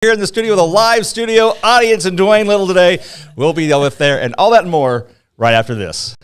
Here in the studio with a live studio audience and Duane Little today. We'll be with there and all that and more right after this.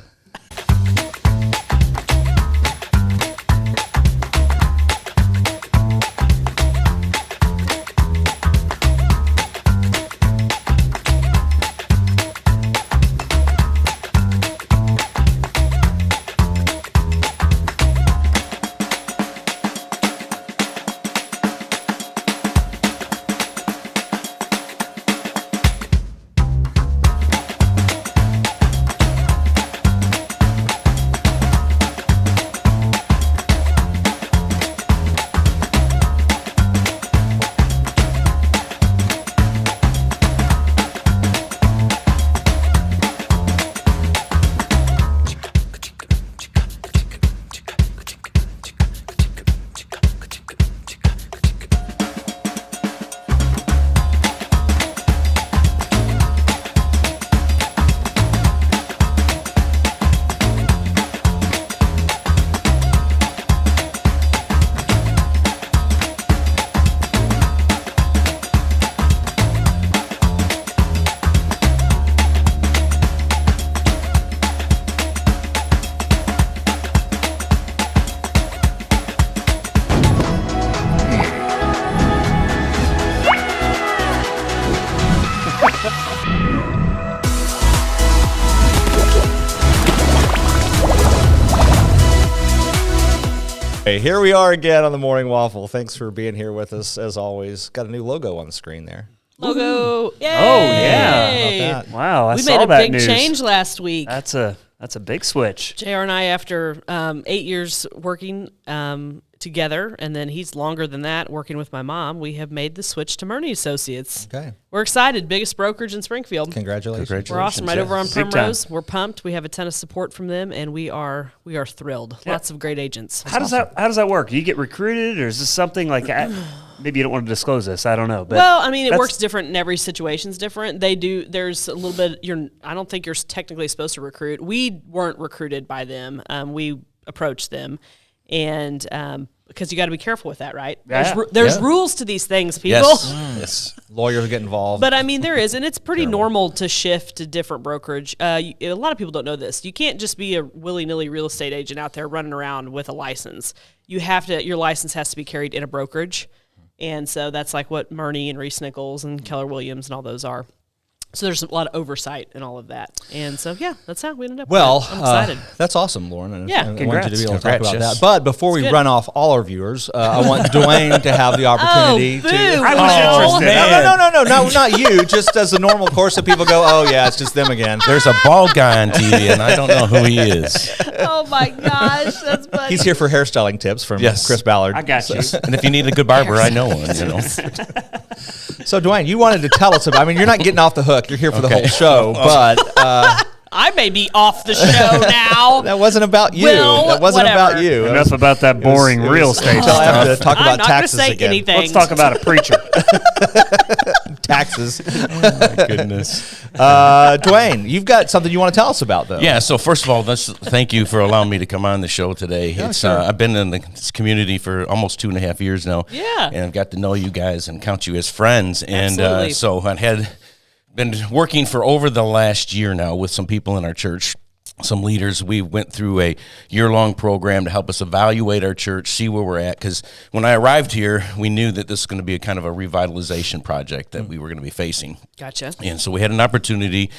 Hey, here we are again on the Morning Waffle. Thanks for being here with us, as always. Got a new logo on the screen there. Logo. Yay. Oh, yeah. Wow, I we saw made a that big news. change last week. That's a big switch. JR and I, after 8 years working together, and then he's longer than that working with my mom, we have made the switch to Murney Associates. Okay. We're excited. Biggest brokerage in Springfield. Congratulations. We're awesome. Right over on Big time. Primrose. We're pumped. We have a ton of support from them, and we are thrilled. Yeah. Lots of great agents. How does that work? Do you get recruited, or is this something like maybe you don't want to disclose this? I don't know. But Well, I mean, it works different, and every situation's different. There's a little bit. I don't think you're technically supposed to recruit. We weren't recruited by them. We approached them, and because you got to be careful with that, right? Yeah. There's rules to these things, people. Yes. Lawyers get involved. But I mean, there is, and it's pretty normal to shift to different brokerage. A lot of people don't know this. You can't just be a willy-nilly real estate agent out there running around with a license. Your license has to be carried in a brokerage, and so that's like what Murney and Reese Nichols and Keller Williams and all those are. So there's a lot of oversight and all of that, and so that's how we ended up. Well, I'm excited. That's awesome, Lauren. And Yeah. I wanted you to be able to talk Congrats, about yes. that. But before we good. run off all our viewers, I want Duane to have the opportunity boo. to. I was interested. No, not you. Just as a normal course of people go, oh yeah, it's just them again. There's a bald guy on TV, and I don't know who he is. Oh my gosh, that's funny. He's here for hairstyling tips from Yes. Chris Ballard. I got you. And if you need a good barber, I know one. You know. So Duane, you wanted to tell us about. I mean, you're not getting off the hook. You're here for the whole show, but I may be off the show now. that wasn't about you. Well, that wasn't whatever. about you. Enough about that boring real estate Until I have to stuff. talk I'm about not going to taxes say again. anything. Let's talk about a preacher. Taxes. My goodness. Duane, you've got something you want to tell us about, though. Yeah. So first of all, thank you for allowing me to come on the show today. Sure. I've been in this community for almost 2.5 years now. Yeah. And I've got to know you guys and count you as friends. And Absolutely. so I had been working for over the last year now with some people in our church. Some leaders. We went through a year-long program to help us evaluate our church, see where we're at. Because when I arrived here, we knew that this was going to be a kind of a revitalization project that we were going to be facing. Gotcha. And so we had an opportunity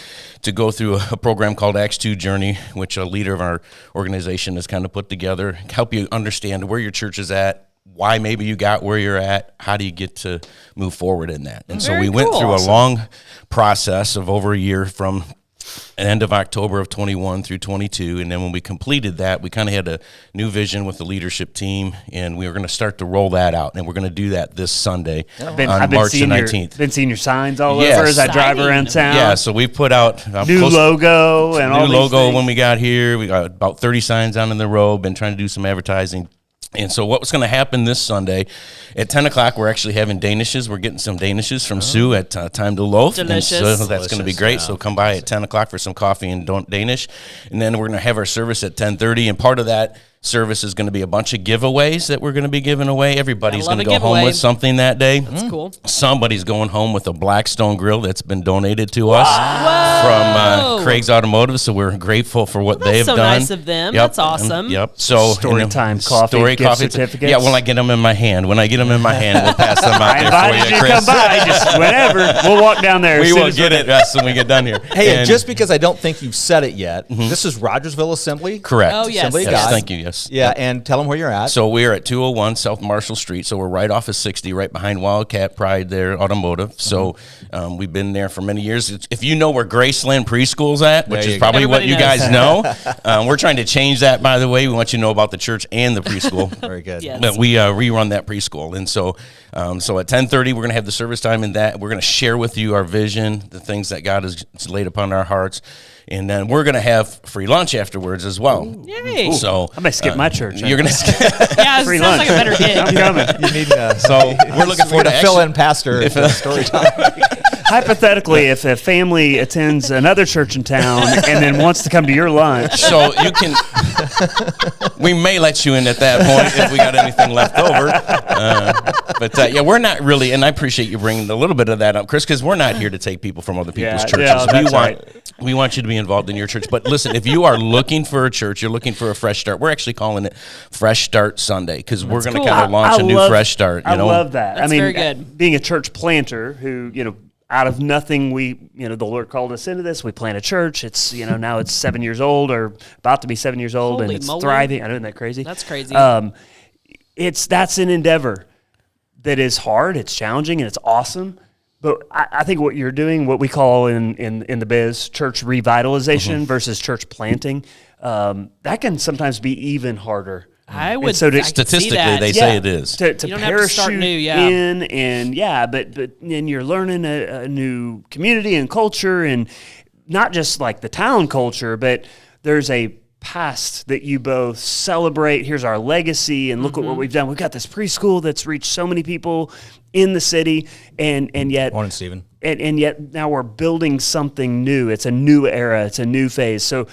to go through a program called Acts 2 Journey, which a leader of our organization has kind of put together, help you understand where your church is at, why maybe you got where you're at, how do you get to move forward in that. And so Very we went cool. through Awesome. a long process of over a year from end of October of 21 through 22. And then when we completed that, we kind of had a new vision with the leadership team, and we were going to start to roll that out. And we're going to do that this Sunday I've on been March the seeing 19th. Been seeing your signs all Yes. over as I drive Exciting. around town. Yeah, so we put out New logo and all new these logo things. when we got here. We got about 30 signs down in the row. Been trying to do some advertising. And so what was going to happen this Sunday at 10 o'clock, we're actually having Danishes. We're getting some Danishes from Sue at Time to Loaf. And Delicious. so that's going to be great. So come by at 10 o'clock for some coffee and Danish. And then we're going to have our service at 10:30. And part of that service is going to be a bunch of giveaways that we're going to be giving away. Everybody's Gotta going to love go a home giveaway. with something that day. That's cool. Somebody's going home with a Blackstone grill that's been donated to us Whoa. from Craig's Automotive, so we're grateful for what That's they've so done. nice of them. That's awesome. Yep. So Story and then time coffee, gift certificates. Yeah, when I get them in my hand. When I get them in my hand, we'll pass them out I there for invited you, you to Chris. come by. Just whenever. We'll walk down there. We as soon will as get we're it when we get done here. Hey, and And- just because I don't think you've said it yet, this is Rogersville Assembly. correct. Oh, yes. Assembly of Yes, God. thank you. Yes. Yeah, and tell them where you're at. So we're at 201 South Marshall Street. So we're right off of 60, right behind Wildcat Pride there, Automotive. So we've been there for many years. If you know where Graceland Preschool's at, which There is you go. probably what Everybody you knows. guys know, we're trying to change that, by the way. We want you to know about the church and the preschool. Very good. Yes. But we rerun that preschool. And so at 10:30, we're going to have the service time in that. We're going to share with you our vision, the things that God has laid upon our hearts. And then we're going to have free lunch afterwards as well. Yay. So I might skip my church. you're going to Yeah, it Free sounds lunch. like a better hit. I'm coming. You need So we're looking forward to fill actually- in pastor for story time. Hypothetically, if a family attends another church in town and then wants to come to your lunch, So you can, we may let you in at that point if we got anything left over. But yeah, we're not really, and I appreciate you bringing a little bit of that up, Chris, because we're not here to take people from other people's Yeah, churches. yeah, that's We want you to be involved in your church. But listen, if you are looking for a church, you're looking for a fresh start. We're actually calling it Fresh Start Sunday because we're going to cool. kind of launch a new fresh start. You I know, love that. That's I mean, very good. Being a church planter who, out of nothing, the Lord called us into this. We plant a church. It's, now it's 7 years old or about to be 7 years old, and Holy it's moly. thriving. I know, isn't that crazy? That's crazy. That's an endeavor that is hard. It's challenging and it's awesome. But I think what you're doing, what we call in the biz, church revitalization versus church planting, that can sometimes be even harder. I would. so to- I could see statistically, that. they say it is. To You don't have to start parachute new, yeah. in and but then you're learning a new community and culture, and not just like the town culture, but there's a past that you both celebrate. Here's our legacy, and look at what we've done. We've got this preschool that's reached so many people in the city, and yet Morning, Stephen. and yet now we're building something new. It's a new era. It's a new phase. So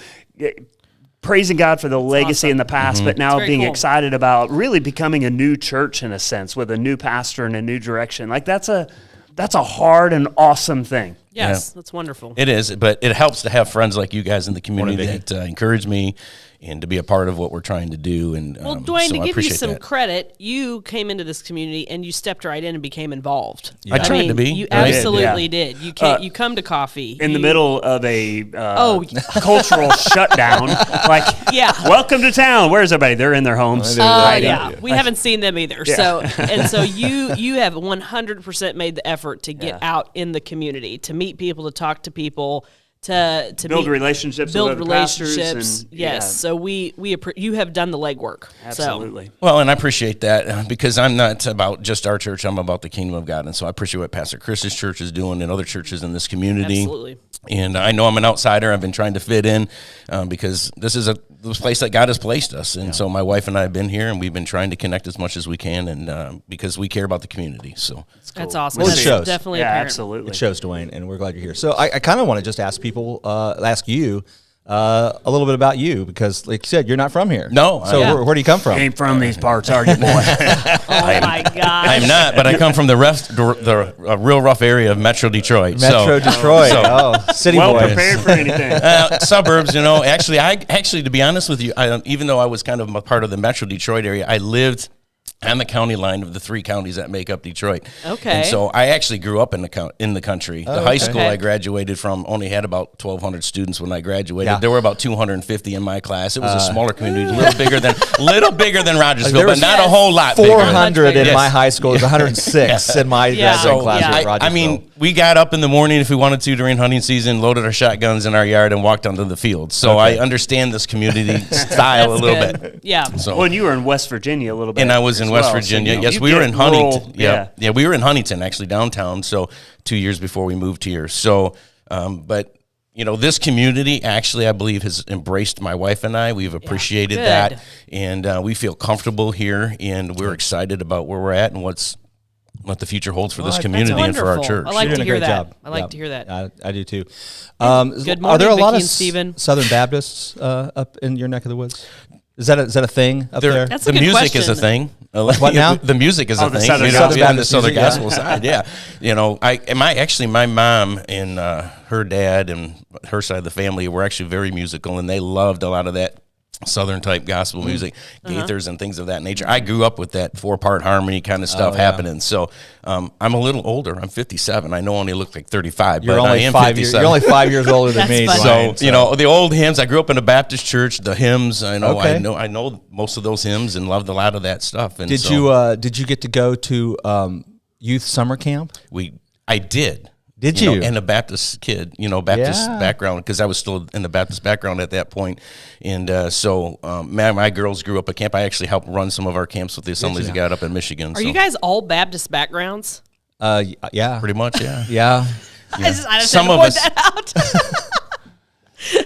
praising God for the legacy awesome. in the past, but now very being cool. excited about really becoming a new church in a sense with a new pastor and a new direction. Like that's a hard and awesome thing. Yes, that's wonderful. It is, but it helps to have friends like you guys in the community Morning, that encourage me and to be a part of what we're trying to do. And Well, Duane, so to I give you appreciate some that. credit, you came into this community and you stepped right in and became involved. I tried to be. You I did, absolutely yeah. did. You can't. You come to coffee In the You- middle of a cultural shutdown, Yeah. welcome to town. Where's everybody? They're in their homes. hiding. Yeah, we haven't seen them either. So you have 100% made the effort to get out in the community, to meet people, to talk to people, to Build meet, relationships build with other pastors. relationships. And, Yes, so you have done the legwork. absolutely. Well, and I appreciate that because I'm not about just our church. I'm about the kingdom of God. And so I appreciate what Pastor Chris's church is doing and other churches in this community. Absolutely. And I know I'm an outsider. I've been trying to fit in because this is the place that God has placed us. And so my wife and I have been here, and we've been trying to connect as much as we can, and because we care about the community. So That's awesome. Well, it That's shows. definitely Yeah, apparent. absolutely. It shows, Duane, and we're glad you're here. So I kind of want to just ask people, ask you a little bit about you, because like you said, you're not from here. No, So Yeah. where do you come from? Ain't from these parts, are you, boy? Oh my gosh. I'm not, but I come from the real rough area of Metro Detroit. Metro Detroit. City well boys. prepared for anything. Suburbs, Actually, to be honest with you, even though I was kind of a part of the Metro Detroit area, I lived on the county line of the three counties that make up Detroit. Okay. And so I actually grew up in the country. The high okay. school Okay. I graduated from only had about 1,200 students when I graduated. Yeah. There were about 250 in my class. It was a smaller community, a little bigger than Rogersville, There but was not a whole lot bigger. 400 in Yes. my high school. It was 106 in my Yeah. graduating So, class yeah. at Rogersville. I mean, we got up in the morning if we wanted to during hunting season, loaded our shotguns in our yard, and walked onto the field. So I understand this community style That's a little good. bit. Yeah. So, Well, and you were in West Virginia a little bit. and I was in as West well, Virginia. So, Yes, you we were get in Huntington. rural- Yeah, we were in Huntington, actually downtown. So 2 years before we moved here. So, but this community actually, I believe, has embraced my wife and I. We've appreciated Good. that, and we feel comfortable here, and we're excited about where we're at and what the future holds for this That's community and for our wonderful. church. I like You're to doing a hear great that. job. I like Yeah. to hear that. I do too. Good Are there morning, a lot Vicky of and Steven. Southern Baptists up in your neck of the woods? Is that a thing up there? That's a the good music is a question. thing. What now? The music is a the thing. Southern You know, Gospel. on the Southern Music, yeah. Gospel side, yeah. My mom and her dad and her side of the family were actually very musical, and they loved a lot of that Southern type gospel music, Gaithers and things of that nature. I grew up with that 4-part harmony kind of stuff happening. So I'm a little older. I'm 57. I know I only look like 35, but I am 57. You're only 5 years older than me. That's Duane, So, you know, the old hymns. I grew up in a Baptist church. The hymns, I know, Okay. I know most of those hymns and loved a lot of that stuff. And did you get to go to youth summer camp? I did. Did you? And a Baptist kid, Baptist Yeah. background, because I was still in the Baptist background at that point. And my girls grew up at camp. I actually helped run some of our camps with the assemblies that got up in Michigan. Are you guys all Baptist backgrounds? Yeah. pretty much, yeah. Yeah. I just Some had to of point us- that out.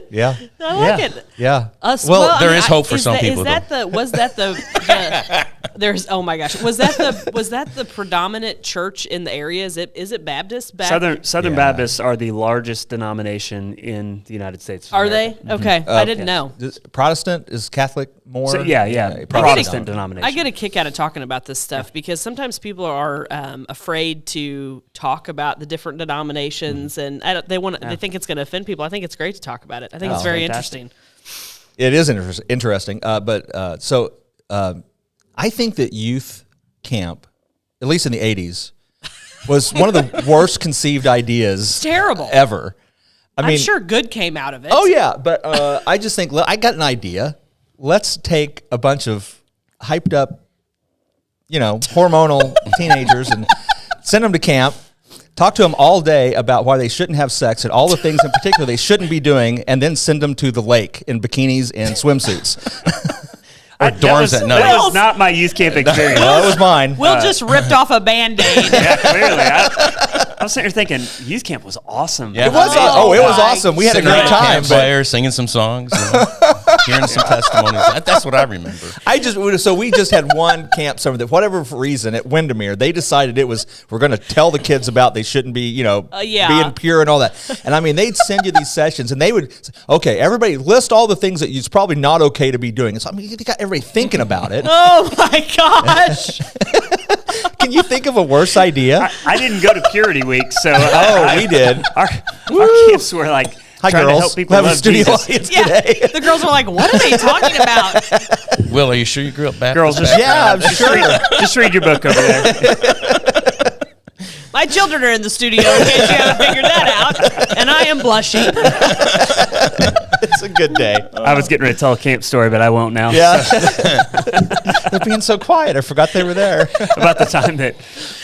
Yeah. I like Yeah. it. Yeah. Well, there is hope for some people, Was that the there's oh my gosh, was that the predominant church in the area? Is it Baptist? Southern Baptists are the largest denomination in the United States. of Are America. they? Okay, I didn't know. Protestant is Catholic more? So, yeah. Protestant denomination. I get a kick out of talking about this stuff because sometimes people are afraid to talk about the different denominations, and they think it's going to offend people. I think it's great to talk about it. I think it's very fantastic. interesting. It is interesting. I think that youth camp, at least in the 80s, was one of the worst conceived ideas Terrible. ever. I'm sure good came out of it. Oh, yeah. But I just think, I got an idea. Let's take a bunch of hyped up, hormonal teenagers and send them to camp, talk to them all day about why they shouldn't have sex and all the things in particular they shouldn't be doing, and then send them to the lake in bikinis and swimsuits. Or dorms at night. That was not my youth camp experience. Well, that was mine. Will just ripped off a Band-Aid. Yeah, clearly. I was sitting here thinking, youth camp was awesome. Yeah. It was. It was awesome. We had a Sitting great around a time. But campfire, singing some songs, hearing some testimonies. That's what I remember. we just had one camp summer that, for whatever reason, at Windermere, they decided we're going to tell the kids about they shouldn't be, being pure and all that. And they'd send you these sessions, and they would say, okay, everybody list all the things that it's probably not okay to be doing. And so you got everybody thinking about it. Oh my gosh. Can you think of a worse idea? I didn't go to Purity Week, so We did. our camps were like Hi, trying girls. to help people We'll have a love studio Jesus. audience Yeah. today. The girls were like, what are they talking about? Will, are you sure you grew up Baptist? Girls, just, Yeah, I'm sure. just read your book over there. My children are in the studio in case you haven't figured that out. And I am blushing. It's a good day. I was getting ready to tell a camp story, but I won't now. Yeah. They're being so quiet. I forgot they were there. About the time that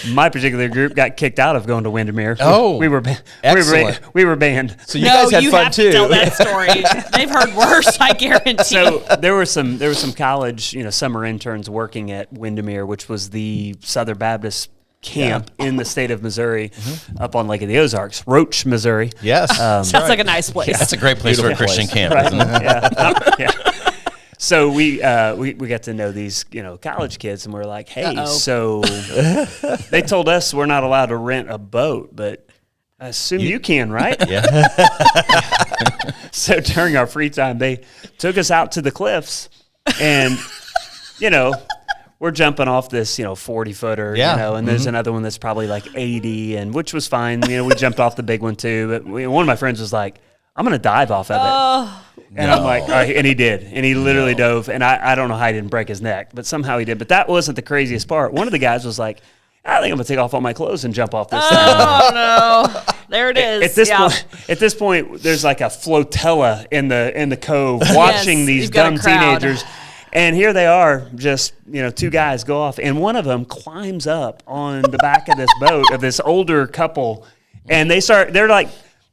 my particular group got kicked out of going to Windermere. Oh, we were excellent. we were banned. So you guys had you fun have too. to tell that story. They've heard worse, I guarantee. So there were some college summer interns working at Windermere, which was the Southern Baptist camp in the state of Missouri, up on Lake of the Ozarks, Roach, Missouri. Yes. Sounds like a nice place. That's a great place for a Beautiful Christian place. camp, isn't it? Yeah. So we got to know these college kids, and we're like, hey, Uh-oh. so they told us we're not allowed to rent a boat, but I assume you can, right? Yeah. So during our free time, they took us out to the cliffs, and we're jumping off this 40-footer, Yeah. and there's another one that's probably like 80, and which was fine. We jumped off the big one too, but one of my friends was like, I'm gonna dive off of it. And I'm like, all right, and he did. And he literally dove. And I don't know how he didn't break his neck, but somehow he did. But that wasn't the craziest part. One of the guys was like, I think I'm gonna take off all my clothes and jump off this thing. Oh no! There it is. At this point, there's like a flotilla in the cove watching these you've got a dumb crowd. teenagers. And here they are, just, two guys go off. And one of them climbs up on the back of this boat of this older couple. And they're like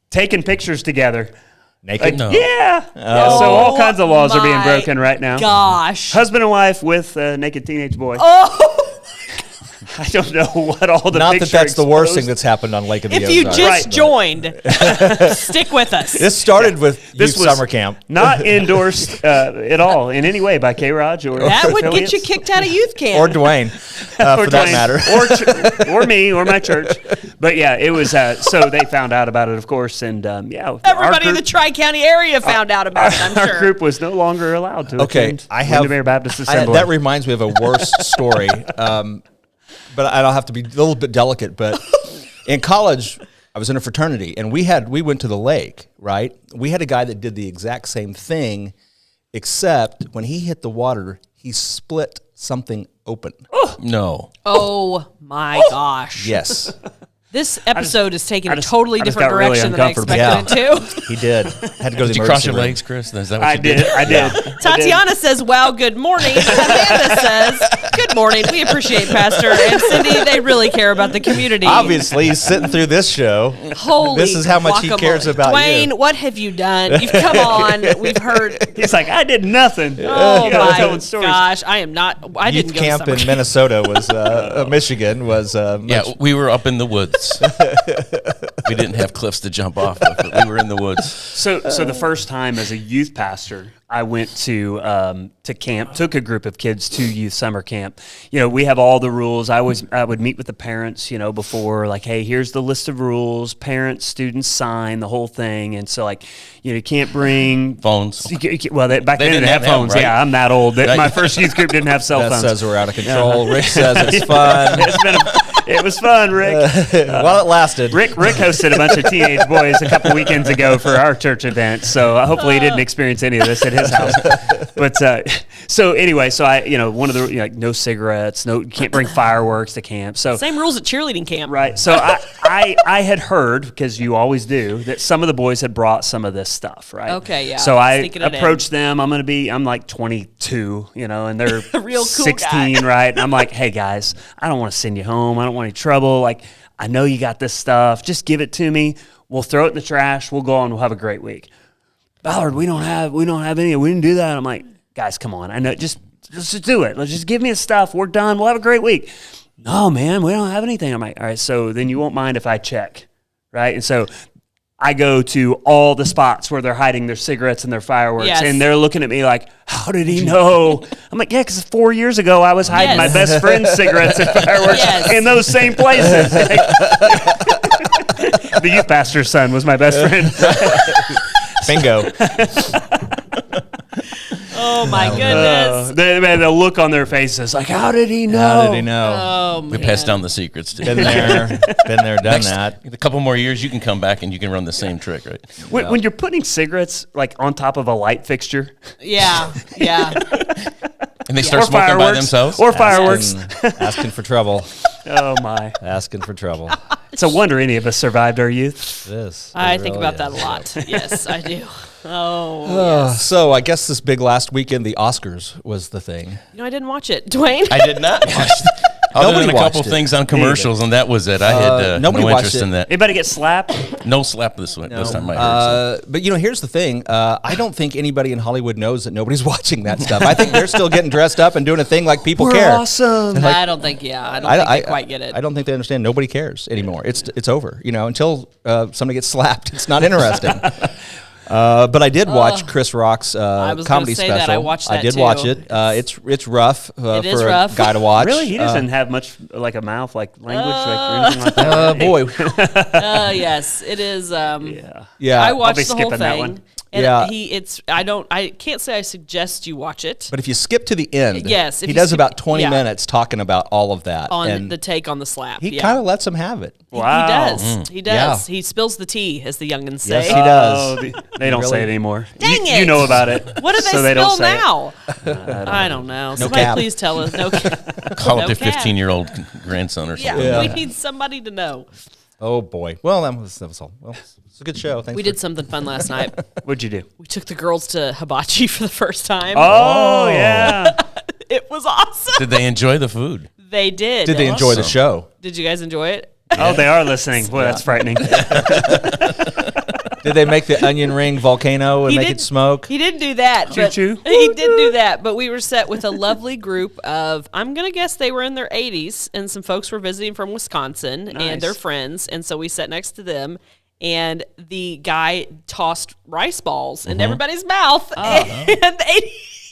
taking pictures together. Naked? No. Yeah. Yeah, so all kinds of laws are being broken right now. Gosh. Husband and wife with a naked teenage boy. Oh. I don't know what all the Not picture that that's the worst thing exposed. that's happened on Lake of the If you Ozarks. just but joined, stick with us. This started with This youth was summer camp. Not endorsed at all in any way by K-ROG or That would get affiliates. you kicked out of youth camp. Or Duane, for that matter. or me, or my church. But yeah, it was. So they found out about it, of course, and yeah, Everybody in the Tri-County area found out about it, I'm our sure. group was no longer allowed to Okay, attend I have Windermere Baptist Assembly. that reminds me of a worse story, but I'll have to be a little bit delicate. But in college, I was in a fraternity, and we went to the lake. Right, we had a guy that did the exact same thing, except when he hit the water, he split something open. No. Oh my gosh. Yes, This episode is taking a just- totally I just different got really direction than I expected uncomfortable. it to. he did. Had to go to the Did you cross emergency your room. legs, Chris? Is that what I you did. I did. Tatiana says, wow, good morning. Amanda says, good morning. We appreciate Pastor and Cindy. They really care about the community. Obviously, he's sitting through this show. Holy This is how much he guacamole. cares about Duane, you. what have you done? You've come on. We've heard. He's like, I did nothing. Oh You know, my telling stories. gosh. I am not. I Youth didn't go camp to summer in Minnesota was Michigan was Yeah, we were up in the woods. We didn't have cliffs to jump off of, but we were in the woods. So the first time as a youth pastor, I went to camp, took a group of kids to youth summer camp. You know, we have all the rules. I would meet with the parents, you know, before, like, hey, here's the list of rules. Parents, students sign the whole thing, and so, like, you know, you can't bring Phones. Well, back then they didn't didn't have have them, phones. right? Yeah, I'm that old. Right. My first youth group didn't have cell that phones. says we're out of control. Rick says it's fun. It was fun, Rick. While it lasted. Rick hosted a bunch of teenage boys a couple weekends ago for our church event, so hopefully he didn't experience any of this at his house. But so anyway, so I, you know, one of the, you know, like, no cigarettes, you can't bring fireworks to camp. So Same rules at cheerleading camp. right, so I had heard, because you always do, that some of the boys had brought some of this stuff, right? Okay, yeah, So I sneaking it in. approached them. I'm like 22, you know, and they're Real cool 16, guy. right? And I'm like, hey guys, I don't want to send you home. I don't want any trouble. Like, I know you got this stuff. Just give it to me. We'll throw it in the trash. We'll go on. We'll have a great week. Ballard, we don't have any. We didn't do that. I'm like, guys, come on. I know. Just do it. Let's just give me the stuff. We're done. We'll have a great week. No, man, we don't have anything. I'm like, all right. So then you won't mind if I check, right? And so I go to all the spots where they're hiding their cigarettes and their fireworks, Yes. and they're looking at me like, how did he know? I'm like, yeah, because 4 years ago I was hiding my Yes. best friend's cigarettes and fireworks Yes. in those same places. The youth pastor's son was my best friend. Bingo. Oh my goodness. The look on their faces, like, how did he know? How did he know? Oh man. We passed down the secrets to Been you. there, done that. A couple more years, you can come back and you can run the same trick, right? When you're putting cigarettes like on top of a light fixture, Yeah. Yeah. And they start or smoking fireworks, by themselves. or fireworks. Asking for trouble. Oh my! Asking for trouble. It's a wonder any of us survived our youth. This. I think about that a lot. Yes, I do. Oh. So I guess this big last weekend, the Oscars was the thing. You know, I didn't watch it. Dwayne? I did not watch Other Nobody than a couple watched it. things on commercials, and that was it. I had nobody no watched interest it. in that. Anybody get slapped? No slap this time I heard. But you know, here's the thing. I don't think anybody in Hollywood knows that nobody's watching that stuff. I think they're still getting dressed up and doing a thing like people care. Awesome. I don't think, I don't think they quite get it. I don't think they understand. Nobody cares anymore. It's over. You know, until somebody gets slapped, it's not interesting. But I did watch Chris Rock's was comedy gonna say special. that. I watched that did too. watch it. It's rough It is for rough. a guy to watch. Really? He doesn't have much like a mouth, like language, or anything like that. Boy, Yes, it is. yeah. I I'll watched be the whole skipping that thing. one. And Yeah. I can't say I suggest you watch it But if you skip to the end, Yes, if he you does skip- about 20 yeah. minutes talking about all of that. on and the take on the slap. he yeah. kind of lets him have it. Wow. He does. He does. Yeah. He spills the tea, as the youngins say. Yes, he does. They don't say Really? it anymore. Dang You it. know about it. What do they so they don't spill say it. now? I don't know. Somebody cap. please tell us. No cap. Call no up their cap. 15-year-old grandson or something. Yeah, we need somebody to know. Oh boy. Well, that was all. Well, it's a good show. Thanks. We did something fun last night. What'd you do? We took the girls to hibachi for the first time. Oh, yeah. It was awesome. Did they enjoy the food? They did. Did they enjoy the Awesome. show? Did you guys enjoy it? Oh, they are listening. Boy, that's frightening. Did they make the onion ring volcano and make it smoke? He didn't do that. Choo-choo. He did do that, but we were set with a lovely group of, I'm going to guess they were in their 80s, and some folks were visiting from Wisconsin and their friends, and so we sat next to them. And the guy tossed rice balls in everybody's mouth, and the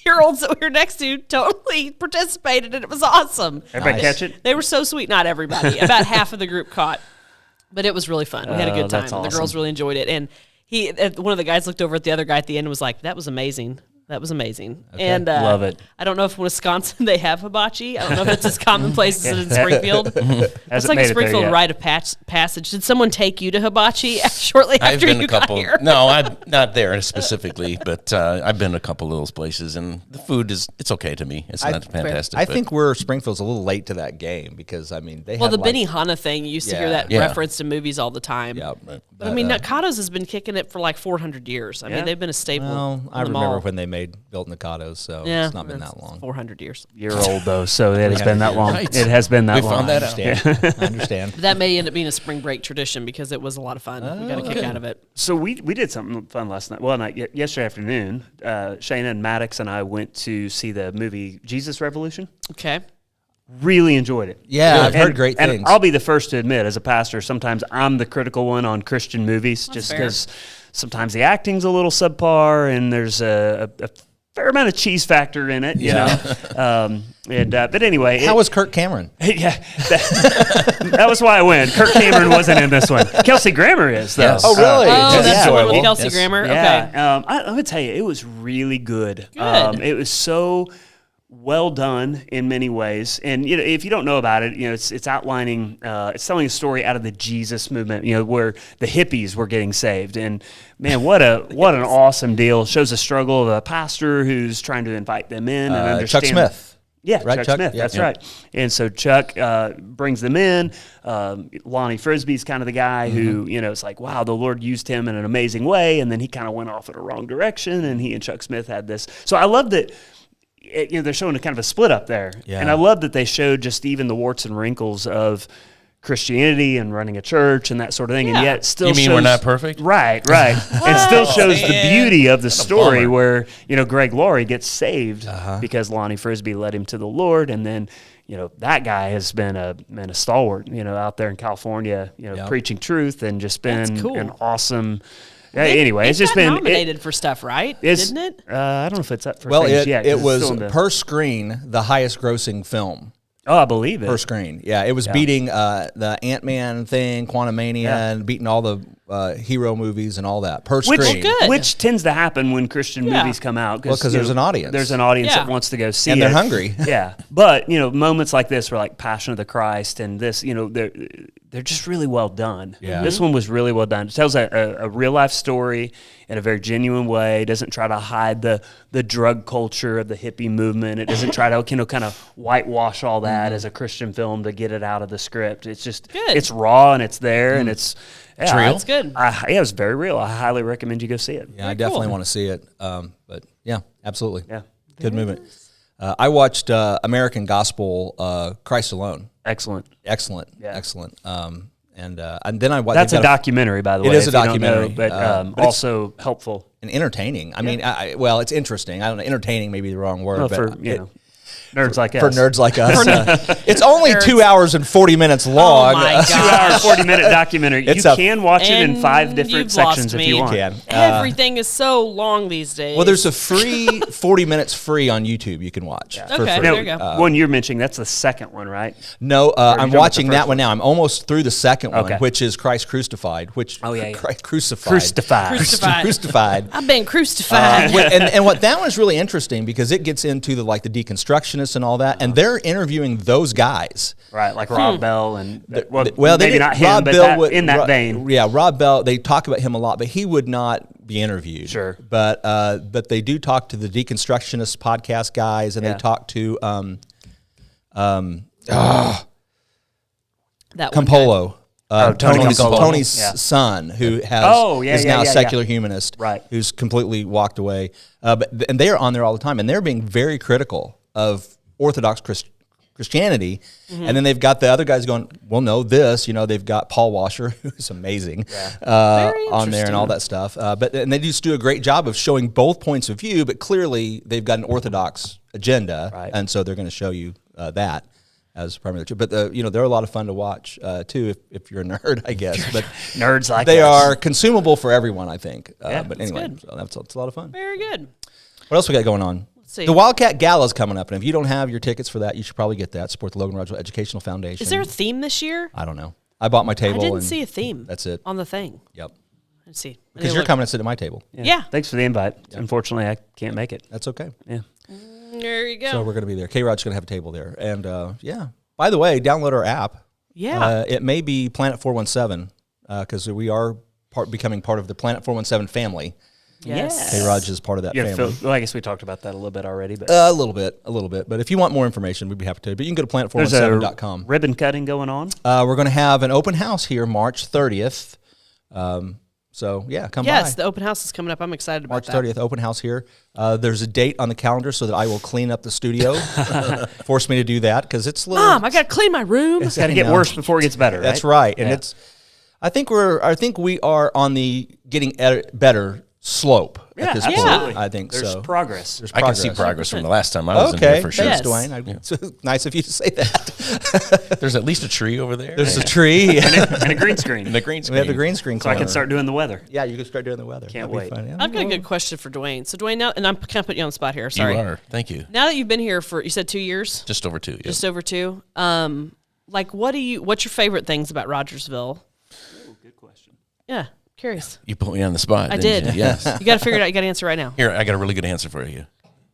80-year-olds that we were next to totally participated, and it was awesome. Everybody catch it? They were so sweet. Not everybody. About half of the group caught, but it was really fun. We had a good time. That's awesome. The girls really enjoyed it, and one of the guys looked over at the other guy at the end and was like, "That was amazing." That was amazing. Okay. And love it. I don't know if in Wisconsin they have hibachi. I don't know if it's as commonplace as in Springfield. It's like a Springfield rite of passage. Did someone take you to hibachi shortly after you got here? No, I'm not there specifically, but I've been to a couple of those places, and the food it's okay to me. It's not fantastic. I think Springfield's a little late to that game because, I mean, they the Benihana thing, you used to hear that referenced in movies all the time. Yeah, but I mean, Nakado's has been kicking it for like 400 years. I mean, they've been a staple. Well, I remember when they built Nakados, so it's not been that long. 400 years. You're old, though, so it has been that long. Right. It has been that long. We found that out. I understand. That may end up being a spring break tradition because it was a lot of fun. We got a kick out of it. So we did something fun last night. Well, yesterday afternoon, Shayna and Maddox and I went to see the movie Jesus Revolution. Okay. Really enjoyed it. Yeah, I've heard great things. And I'll be the first to admit, as a pastor, sometimes I'm the critical one on Christian movies, just because sometimes the acting's a little subpar and there's a fair amount of cheese factor in it, you know. But anyway, how was Kirk Cameron? Yeah, that was why I went. Kirk Cameron wasn't in this one. Kelsey Grammer is though. Yes. Oh, really? That's the one with Kelsey Grammer. Yeah. Okay. I'm gonna tell you, it was really good. It was so well done in many ways, and you know, if you don't know about it, you know, it's outlining, it's telling a story out of the Jesus movement, you know, where the hippies were getting saved, and man, what an awesome deal. Shows the struggle of a pastor who's trying to invite them in and understand. Chuck Smith. Yeah, right, Chuck Smith. That's right. And so Chuck brings them in. Lonnie Frisbee's kind of the guy who, you know, it's like, wow, the Lord used him in an amazing way, and then he kind of went off in a wrong direction, and he and Chuck Smith had this. So I love that. You know, they're showing a kind of a split up there, and I love that they showed just even the warts and wrinkles of Christianity and running a church and that sort of thing, and yet still you mean shows, we're not perfect, right? It still shows the beauty of the story where, you know, Greg Laurie gets saved because Lonnie Frisbee led him to the Lord, and then, you know, that guy has been a stalwart, you know, out there in California, you know, preaching truth, and just been an awesome. Yeah, anyway, it's just been nominated for stuff, right? Didn't it? I don't know if it's up for things yet. It was per screen the highest grossing film. Oh, I believe it. Per screen. Yeah, it was beating the Ant-Man thing, Quantumania, and beating all the hero movies and all that per screen. Which tends to happen when Christian movies come out. Well, because there's an audience. There's an audience that wants to go see it. And they're hungry. Yeah. But, you know, moments like this were like Passion of the Christ and this, you know, they're just really well done. Yeah. This one was really well done. It tells a real life story in a very genuine way. It doesn't try to hide the drug culture of the hippie movement. It doesn't try to, you know, kind of whitewash all that as a Christian film to get it out of the script. It's just, it's raw and it's there and it's real. It's good. It was very real. I highly recommend you go see it. Yeah, I definitely want to see it. But yeah, absolutely. Yeah. Good movie. I watched American Gospel, Christ Alone. Excellent. Yeah. Excellent. And then I watched. That's a documentary, by the way. It is a documentary, but also helpful and entertaining. I mean, it's interesting. I don't know. Entertaining may be the wrong word, but for nerds like us. For nerds like us, it's only 2 hours and 40 minutes long. Oh my gosh. 2 hour, 40-minute documentary. You can watch it in 5 different sections if you want. Everything is so long these days. Well, there's a free 40 minutes free on YouTube you can watch. Okay, for free. there you go. One you're mentioning, that's the second one, right? No, I'm watching that one now. I'm almost through the second one, which is Christ Crucified. Crucified. I've been crucified. And what that one is really interesting because it gets into the deconstructionists and all that, and they're interviewing those guys, right? Like Rob Bell and maybe not him, Rob but Bell in that vein. Yeah, Rob Bell. They talk about him a lot, but he would not be interviewed. Sure, but they do talk to the deconstructionist podcast guys, and they talk to that Campolo. Tony's yeah. son, who is now a secular humanist, right? Who's completely walked away. And they are on there all the time, and they're being very critical of Orthodox Christianity, and then they've got the other guys going, well, no, this, they've got Paul Washer, who's amazing, on there and all that stuff. And they just do a great job of showing both points of view, but clearly they've got an orthodox agenda, and so they're going to show you that as primary. But they're a lot of fun to watch too, if you're a nerd, I guess. But nerds like they us. are consumable for everyone, I think. But anyway, good. So that's a lot of fun. Very good. What else we got going on? See. The Wildcat Gala's coming up, and if you don't have your tickets for that, you should probably get that. Support the Logan Rogers Educational Foundation. Is there a theme this year? I don't know. I bought my table. I didn't see a theme. That's it. On the thing. Yep. Let's see. Because you're coming to sit at my table. Yeah. Thanks for the invite. Unfortunately, I can't make it. That's okay. Yeah. There you go. So we're going to be there. K-ROG's going to have a table there. And, by the way, download our app. Yeah. It may be Planet 417 because we are becoming part of the Planet 417 family. Yes. K-ROG is part of that family. Well, I guess we talked about that a little bit already. But a little bit. But if you want more information, we'd be happy to. But you can go to planet417.com. Ribbon cutting going on. We're going to have an open house here March 30th. So, come by. Yes, the open house is coming up. I'm excited about March that. 30th, open house here. There's a date on the calendar so that I will clean up the studio. Force me to do that because it's a little... Mom, I got to clean my room. It's got to get worse before it gets better, right? That's right. And I think we are on the getting better slope at this point. I think There's so. progress. I can see progress from the last time I was in here for sure. Thanks, Duane. It's nice of you to say that. There's at least a tree over there. There's a tree. and a green screen. And the green screen. We have the green screen. So I can start doing the weather. Yeah, you can start doing the weather. Can't That'd be wait. fun. Yeah. I've got a good question for Duane. So Duane, now, and I'm kind of putting you on the spot here. Sorry. You are. Thank you. Now that you've been here for, you said 2 years? Just over 2. Yeah. Just over 2. What's your favorite things about Rogersville? Ooh, good question. Yeah, curious. You put me on the spot. I didn't did. You? Yes. You got to figure it out. You got to answer right now. Here, I got a really good answer for you.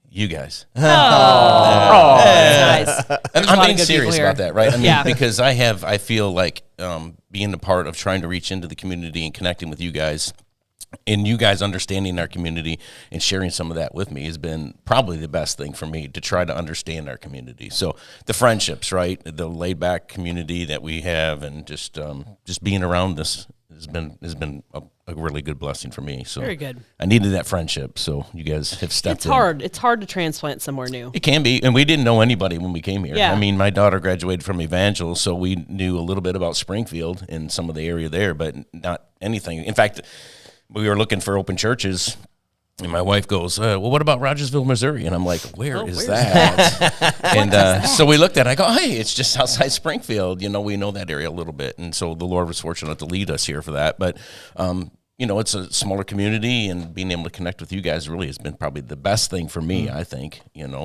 You guys. That's nice. And I'm being serious about that, right? I mean, Yeah. because I feel like being a part of trying to reach into the community and connecting with you guys, and you guys understanding our community and sharing some of that with me has been probably the best thing for me to try to understand our community. So the friendships, right, the laid back community that we have, and just being around this has been a really good blessing for me. So Very good. I needed that friendship, so you guys have stepped in. It's hard to transplant somewhere new. It can be, and we didn't know anybody when we came here. Yeah. I mean, my daughter graduated from Evangel, so we knew a little bit about Springfield and some of the area there, but not anything. In fact, we were looking for open churches, and my wife goes, well, what about Rogersville, Missouri? And I'm like, where is that? And so we looked at it. I go, hey, it's just outside Springfield. We know that area a little bit. And so the Lord was fortunate to lead us here for that. But, it's a smaller community, and being able to connect with you guys really has been probably the best thing for me, I think, in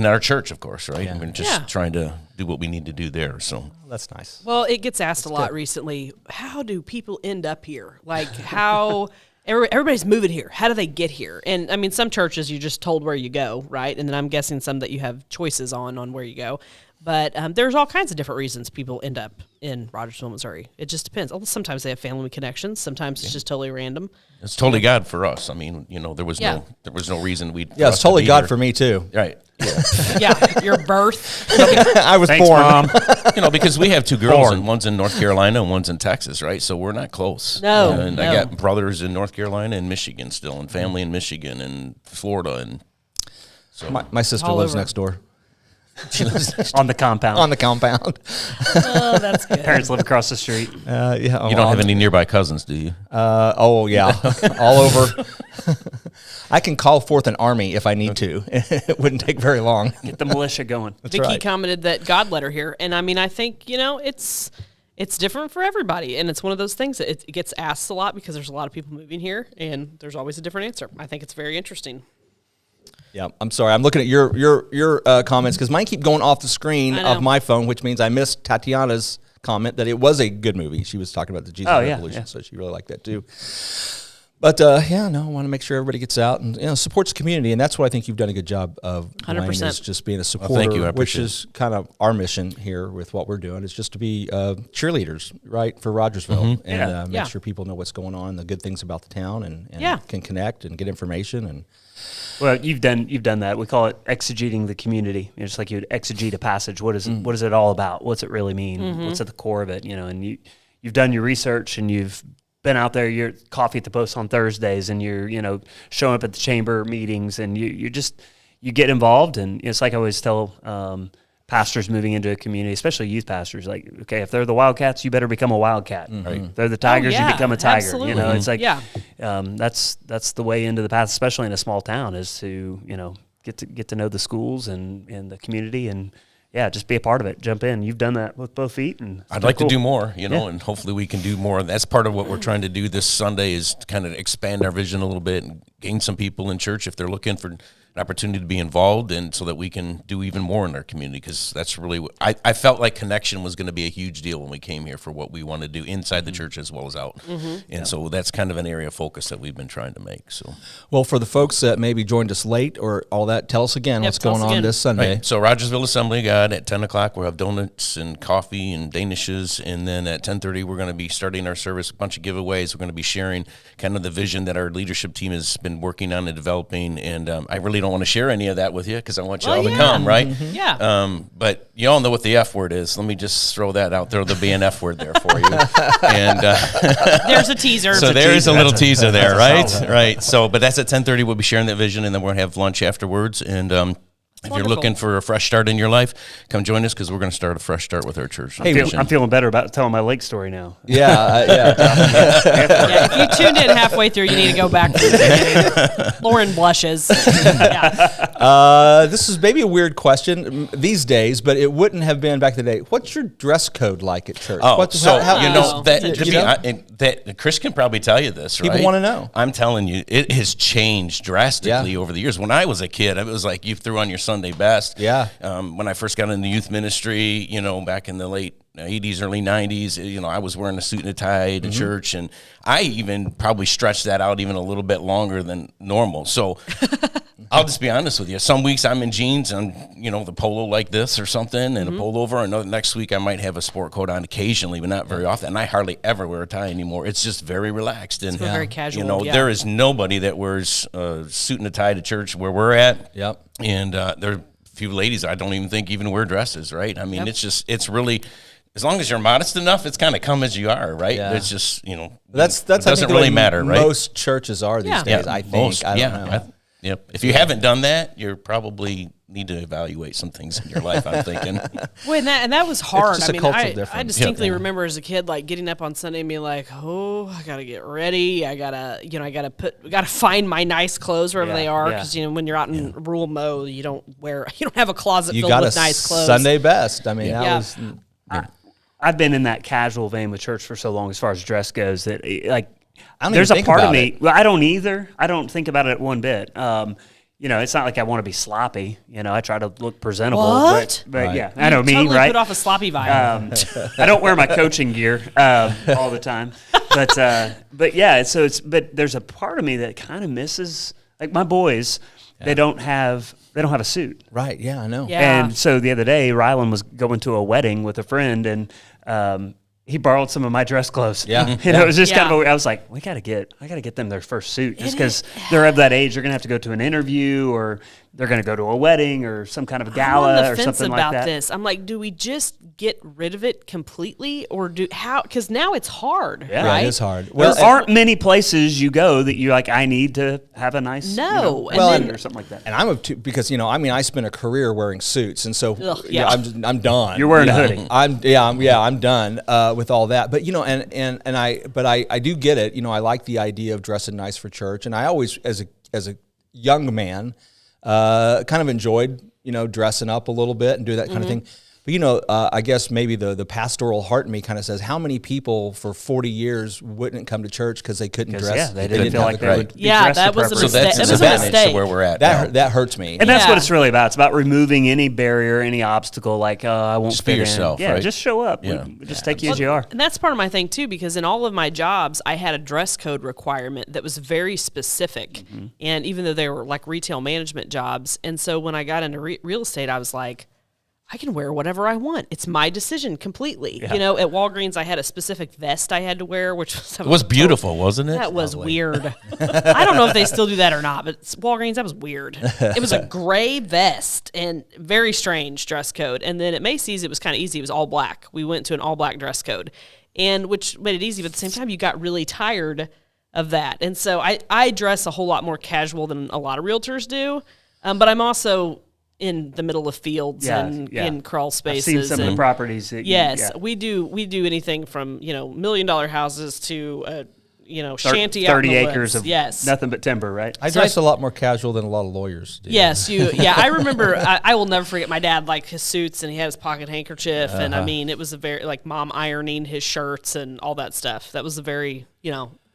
our church, of course, right? I mean, just trying to do what we need to do there. So That's nice. Well, it gets asked a lot recently. How do people end up here? Like how everybody's moving here. How do they get here? And I mean, some churches you're just told where you go, right? And then I'm guessing some that you have choices on where you go. But there's all kinds of different reasons people end up in Rogersville, Missouri. It just depends. Sometimes they have family connections. Sometimes it's just totally random. it's totally God for us. I mean, there was no reason we. Yeah, it's totally God for me too. Right. Yeah, your birth. I was Thanks, born. Mom. Because we have 2 girls, and one's in North Carolina and one's in Texas, right? So we're not close. No, and I got brothers in North Carolina and Michigan still, and family in Michigan and Florida, and so My sister All lives over. next door. she lives. On the compound. On the compound. Oh, that's good. Parents live across the street. Yeah. You don't have any nearby cousins, do you? Oh yeah, all over. I can call forth an army if I need to. It wouldn't take very long. Get the militia going. Vicky right. commented that God led her here, and I mean, I think it's different for everybody, and it's one of those things that it gets asked a lot because there's a lot of people moving here, and there's always a different answer. I think it's very interesting. Yeah, I'm sorry. I'm looking at your comments because mine keep going off the screen I know. of my phone, which means I missed Tatiana's comment that it was a good movie. She was talking about the Jesus Revolution, so she really liked that too. But I want to make sure everybody gets out and supports the community, and that's what I think you've done a good job of. 100%. Is just being a supporter, thank you. I which appreciate is kind of our mission here with what we're doing. Is just to be cheerleaders, right, for Rogersville, and make sure people know what's going on, the good things about the town, and can connect and get information. And Well, you've done that. We call it exegeting the community. Just like you'd exegete a passage. What is it all about? What's it really mean? What's at the core of it? And you've done your research, and you've been out there. You're coffee at the post on Thursdays, and you're showing up at the chamber meetings, and you get involved. And it's like I always tell pastors moving into a community, especially youth pastors, like, okay, if they're the Wildcats, you better become a Wildcat. Right. If they're the Tigers, you become a Tiger. Absolutely. You know, it's like, that's the way into the path, especially in a small town, is to, get to know the schools and the community, and just be a part of it. Jump in. You've done that with both feet, and I'd like to do more, and hopefully we can do more. That's part of what we're trying to do this Sunday, is to kind of expand our vision a little bit and gain some people in church if they're looking for an opportunity to be involved, and so that we can do even more in our community, because that's really what I felt like connection was going to be a huge deal when we came here for what we want to do inside the church as well as out. And so that's kind of an area of focus that we've been trying to make. So, well, for the folks that maybe joined us late or all that, tell us again what's going on this Sunday. Right. So Rogersville Assembly of God at 10 o'clock, we'll have donuts and coffee and danishes, and then at 10:30 we're going to be starting our service, a bunch of giveaways. We're going to be sharing kind of the vision that our leadership team has been working on and developing, and I really don't want to share any of that with you because I want you all to come, right? But you all know what the F word is. Let me just throw that out there. There'll be an F word there for you. And there's a teaser. So there is a little teaser there, right? Right. So, but that's at 10:30. We'll be sharing that vision, and then we're going to have lunch afterwards. And if you're looking for a fresh start in your life, come join us, because we're going to start a fresh start with our church. I'm feeling better about telling my lake story now. If you tuned in halfway through, you need to go back. Lauren blushes. This is maybe a weird question these days, but it wouldn't have been back in the day. What's your dress code like at church? That Chris can probably tell you this, right? People want to know. I'm telling you, it has changed drastically over the years. When I was a kid, it was like you threw on your Sunday best. When I first got into youth ministry, back in the late 80s, early 90s, I was wearing a suit and a tie to church, and I even probably stretched that out even a little bit longer than normal. So I'll just be honest with you. Some weeks I'm in jeans and, the polo like this or something, and a pullover. And next week I might have a sport coat on occasionally, but not very often. And I hardly ever wear a tie anymore. It's just very relaxed. And very casual. There is nobody that wears a suit and a tie to church where we're at. And there are a few ladies I don't even think even wear dresses, right? I mean, it's really... As long as you're modest enough, it's kind of come as you are, right? It's just, that's it doesn't really matter, right? Most churches are these days, I think. I don't know. If you haven't done that, you probably need to evaluate some things in your life, I'm thinking. Well, and that was hard. It's just a cultural difference. I distinctly remember as a kid, like getting up on Sunday and being like, "Oh, I gotta get ready. I gotta find my nice clothes wherever they are." Because when you're out in rural Mo, you don't have a closet filled with nice clothes. Sunday best. I mean, I've been in that casual vein with church for so long as far as dress goes that there's a part of me. Well, I don't either. I don't think about it one bit. It's not like I want to be sloppy. I try to look presentable. What? But I know me, totally right? Put off a sloppy vibe. I don't wear my coaching gear all the time, but there's a part of me that kind of misses, like my boys. They don't have a suit. Right, yeah, I know. Yeah. And so the other day, Rylan was going to a wedding with a friend, and he borrowed some of my dress clothes. It was just kind of I was like, I got to get them their first suit, just because they're of that age. They're going to have to go to an interview, or they're going to go to a wedding or some kind of gala or something like that. I'm on the fence about this. I'm like, do we just get rid of it completely, or because now it's hard, right? Yeah, it is hard. Well, there aren't many places you go that you're like, I need to have a nice wedding or something like that. And I'm because I spent a career wearing suits, and so I'm done. You're wearing a hoodie. I'm done with all that. But I do get it. I like the idea of dressing nice for church, and I always, as a young man, kind of enjoyed dressing up a little bit and do that kind of thing. But, I guess maybe the pastoral heart in me kind of says, how many people for 40 years wouldn't come to church because they couldn't dress? They didn't feel like they would be that was a mistake. So that's an advantage to where we're at. That hurts me. And that's what it's really about. It's about removing any barrier, any obstacle, like, I won't just fit be yourself, in. right? Just show up. We just take you as you are. And that's part of my thing, too, because in all of my jobs, I had a dress code requirement that was very specific. And even though they were like retail management jobs. And so when I got into real estate, I was like, I can wear whatever I want. It's my decision completely. At Walgreens, I had a specific vest I had to wear, which was beautiful, wasn't it? That was weird. I don't know if they still do that or not, but Walgreens, that was weird. It was a gray vest and very strange dress code. And then at Macy's, it was kind of easy. It was all black. We went to an all black dress code, and which made it easy. But at the same time, you got really tired of that. And so I dress a whole lot more casual than a lot of realtors do. But I'm also in the middle of fields and in crawl spaces. I've seen some of the properties. We do anything from $1 million houses to shanty 30 out in the acres woods. of nothing but timber, right? I dress a lot more casual than a lot of lawyers do. Yes, I remember. I will never forget my dad, like his suits, and he had his pocket handkerchief, and I mean, it was a very like mom ironing his shirts and all that stuff. That was a very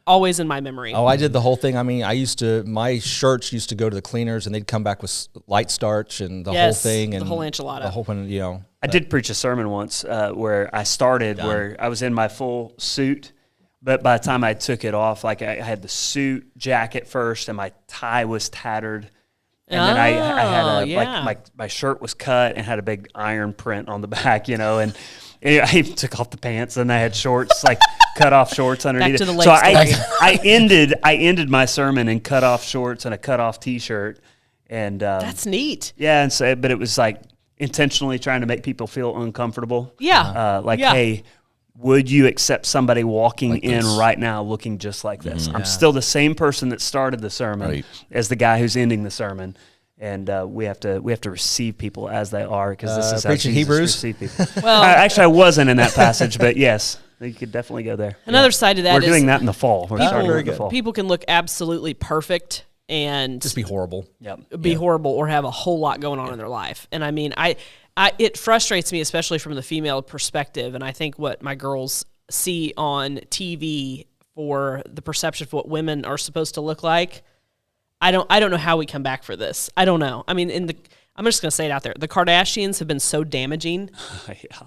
always in my memory. Oh, I did the whole thing. I mean, my shirts used to go to the cleaners, and they'd come back with light starch and the whole thing, and the whole enchilada. The whole thing, I did preach a sermon once where I started where I was in my full suit, but by the time I took it off, like I had the suit jacket first, and my tie was tattered. And then I had like my shirt was cut and had a big iron print on the back, and I even took off the pants and I had shorts, like cut off shorts underneath. Back to the lake so story. I ended my sermon in cut off shorts and a cut off T-shirt, and that's neat. Yeah, but it was like intentionally trying to make people feel uncomfortable. Yeah, hey, would you accept somebody walking like in right now looking just like this? I'm still the same person that started the sermon as the guy who's ending the sermon. And we have to receive people as they are, because this is how Jesus Hebrews? received people. Well, I wasn't in that passage, but yes, you could definitely go there. Another side of that is we're doing that in the fall. We're starting in the fall. People can look absolutely perfect and just be horrible. Horrible, or have a whole lot going on in their life. And I mean, it frustrates me, especially from the female perspective. And I think what my girls see on TV for the perception of what women are supposed to look like. I don't know how we come back for this. I don't know. I mean, I'm just going to say it out there. The Kardashians have been so damaging,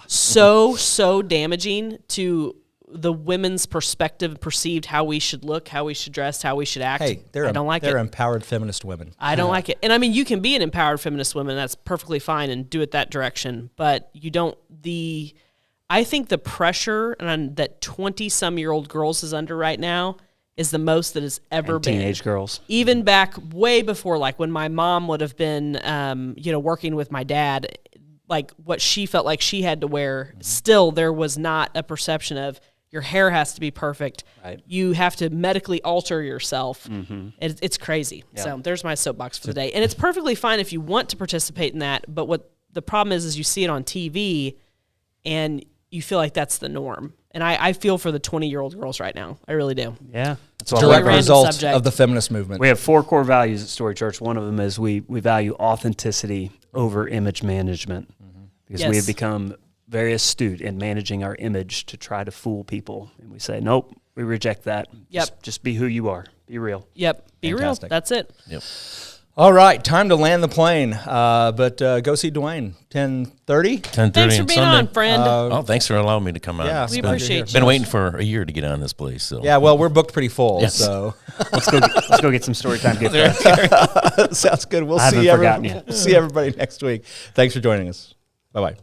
so damaging to the women's perspective, perceived how we should look, how we should dress, how we should act. Hey, I don't like it. They're empowered feminist women. I don't like it. And I mean, you can be an empowered feminist woman. That's perfectly fine and do it that direction. But you don't, I think the pressure that 20-some-year-old girls is under right now is the most that has ever been. Teenage girls. Even back way before, like when my mom would have been, working with my dad, like what she felt like she had to wear, still there was not a perception of your hair has to be perfect. Right. You have to medically alter yourself. Mm-hmm. It's crazy. Yeah. So there's my soapbox for the day. And it's perfectly fine if you want to participate in that, but what the problem is you see it on TV and you feel like that's the norm. And I feel for the 20-year-old girls right now. I really do. Yeah. It's a direct result of the feminist movement. We have 4 core values at Story Church. One of them is we value authenticity over image management, because we have become very astute in managing our image to try to fool people. And we say, nope, we reject that. Yep. Just be who you are. Be real. Yep. Be real. That's it. Yep. All right, time to land the plane. But go see Duane, 10:30? 10:30 Thanks for being on, friend. Thanks for allowing me to come on. Yeah, we appreciate you. Been waiting for a year to get on this place. So. Yeah, well, we're booked pretty full. Yes. So let's go get some story time. Sounds good. We'll see everybody next week. Thanks for joining us. Bye-bye.